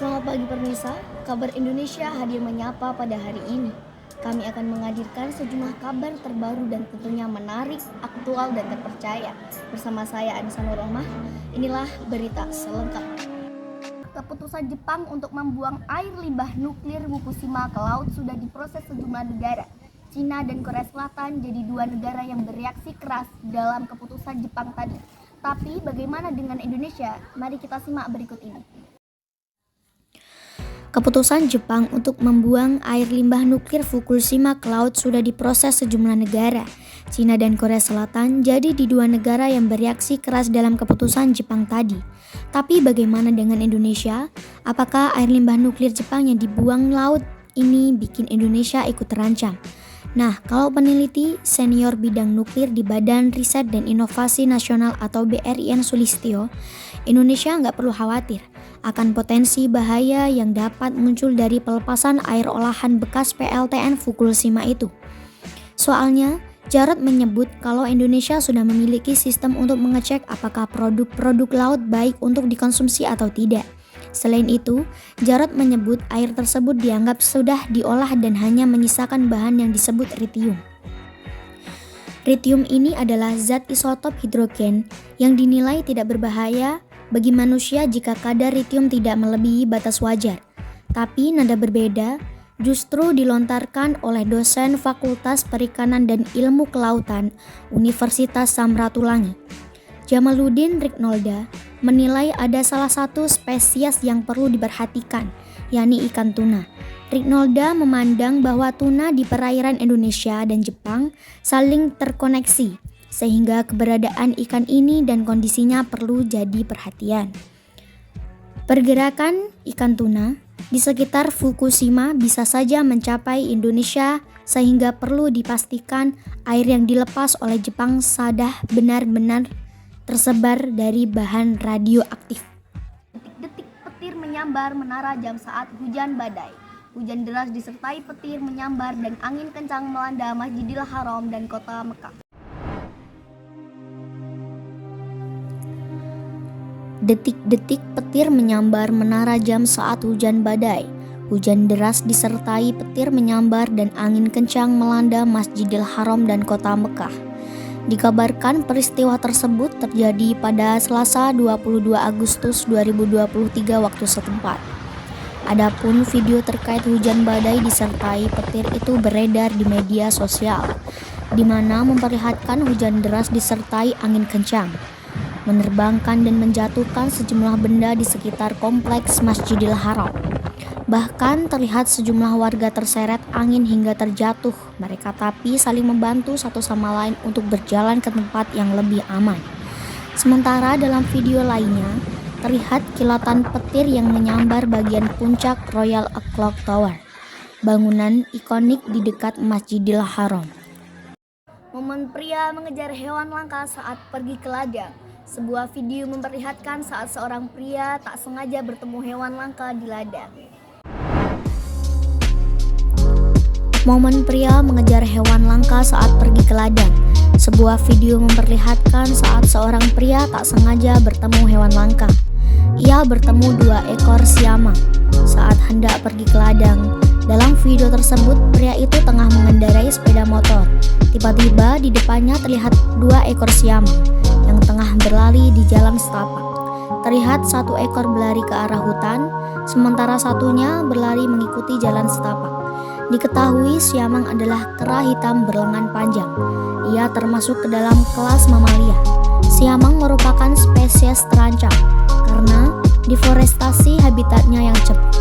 Selamat pagi Permisa, kabar Indonesia hadir menyapa pada hari ini. Kami akan menghadirkan sejumlah kabar terbaru dan tentunya menarik, aktual dan terpercaya. Bersama saya Anissa Nurrohmah, inilah berita selengkapnya. Keputusan Jepang untuk membuang air limbah nuklir Fukushima ke laut sudah diproses sejumlah negara. Cina dan Korea Selatan jadi dua negara yang bereaksi keras dalam keputusan Jepang tadi. Tapi bagaimana dengan Indonesia? Mari kita simak berikut ini. Keputusan Jepang untuk membuang air limbah nuklir Fukushima ke laut sudah diproses sejumlah negara. Cina dan Korea Selatan jadi di dua negara yang bereaksi keras dalam keputusan Jepang tadi. Tapi bagaimana dengan Indonesia? Apakah air limbah nuklir Jepang yang dibuang laut ini bikin Indonesia ikut terancam? Nah, kalau peneliti senior bidang nuklir di Badan Riset dan Inovasi Nasional atau BRIN Sulistyo, Indonesia nggak perlu khawatir akan potensi bahaya yang dapat muncul dari pelepasan air olahan bekas PLTN Fukushima itu. Soalnya, Jarod menyebut kalau Indonesia sudah memiliki sistem untuk mengecek apakah produk-produk laut baik untuk dikonsumsi atau tidak. Selain itu, Jarod menyebut air tersebut dianggap sudah diolah dan hanya menyisakan bahan yang disebut tritium. Tritium ini adalah zat isotop hidrogen yang dinilai tidak berbahaya bagi manusia jika kadar tritium tidak melebihi batas wajar. Tapi nada berbeda justru dilontarkan oleh dosen Fakultas Perikanan dan Ilmu Kelautan Universitas Samratulangi. Jamaluddin Rignolda menilai ada salah satu spesies yang perlu diperhatikan, yakni ikan tuna. Rignolda memandang bahwa tuna di perairan Indonesia dan Jepang saling terkoneksi, sehingga keberadaan ikan ini dan kondisinya perlu jadi perhatian. Pergerakan ikan tuna di sekitar Fukushima bisa saja mencapai Indonesia sehingga perlu dipastikan air yang dilepas oleh Jepang sudah benar-benar tersebar dari bahan radioaktif. Detik-detik petir menyambar menara jam saat hujan badai. Hujan deras disertai petir menyambar dan angin kencang melanda Masjidil Haram dan kota Mekah. Detik-detik petir menyambar menara jam saat hujan badai. Hujan deras disertai petir menyambar dan angin kencang melanda Masjidil Haram dan kota Mekah. Dikabarkan peristiwa tersebut terjadi pada Selasa 22 Agustus 2023 waktu setempat. Adapun video terkait hujan badai disertai petir itu beredar di media sosial, di mana memperlihatkan hujan deras disertai angin kencang menerbangkan dan menjatuhkan sejumlah benda di sekitar kompleks Masjidil Haram. Bahkan terlihat sejumlah warga terseret angin hingga terjatuh. Mereka tapi saling membantu satu sama lain untuk berjalan ke tempat yang lebih aman. Sementara dalam video lainnya, terlihat kilatan petir yang menyambar bagian puncak Royal Clock Tower, bangunan ikonik di dekat Masjidil Haram. Momen pria mengejar hewan langka saat pergi ke ladang. Sebuah video memperlihatkan saat seorang pria tak sengaja bertemu hewan langka di ladang. Momen pria mengejar hewan langka saat pergi ke ladang. Sebuah video memperlihatkan saat seorang pria tak sengaja bertemu hewan langka. Ia bertemu 2 ekor siamang saat hendak pergi ke ladang. Dalam video tersebut, pria itu tengah mengendarai sepeda motor. Tiba-tiba di depannya terlihat 2 ekor siamang yang tengah berlari di jalan setapak. Terlihat 1 ekor berlari ke arah hutan, sementara satunya berlari mengikuti jalan setapak. Diketahui siamang adalah kera hitam berlengan panjang. Ia termasuk ke dalam kelas mamalia. Siamang merupakan spesies terancam karena deforestasi habitatnya yang cepat.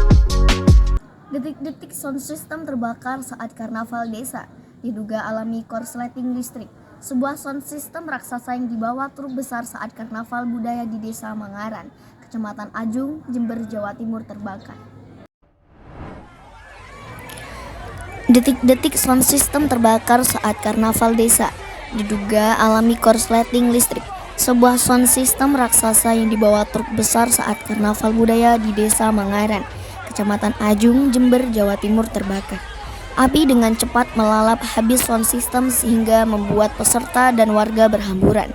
Detik-detik sound system terbakar saat karnaval desa. Diduga alami korsleting listrik. Sebuah sound system raksasa yang dibawa truk besar saat karnaval budaya di Desa Mangaran, Kecamatan Ajung, Jember, Jawa Timur terbakar. Detik-detik sound system terbakar saat karnaval desa. Diduga alami korsleting listrik. Sebuah sound system raksasa yang dibawa truk besar saat karnaval budaya di Desa Mangaran, Kecamatan Ajung, Jember, Jawa Timur terbakar. Api dengan cepat melalap habis sound system sehingga membuat peserta dan warga berhamburan.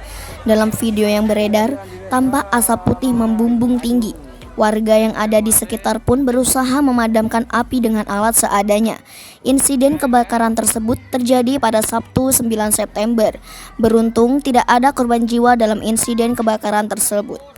Dalam video yang beredar, tampak asap putih membumbung tinggi. Warga yang ada di sekitar pun berusaha memadamkan api dengan alat seadanya. Insiden kebakaran tersebut terjadi pada Sabtu 9 September. Beruntung tidak ada korban jiwa dalam insiden kebakaran tersebut.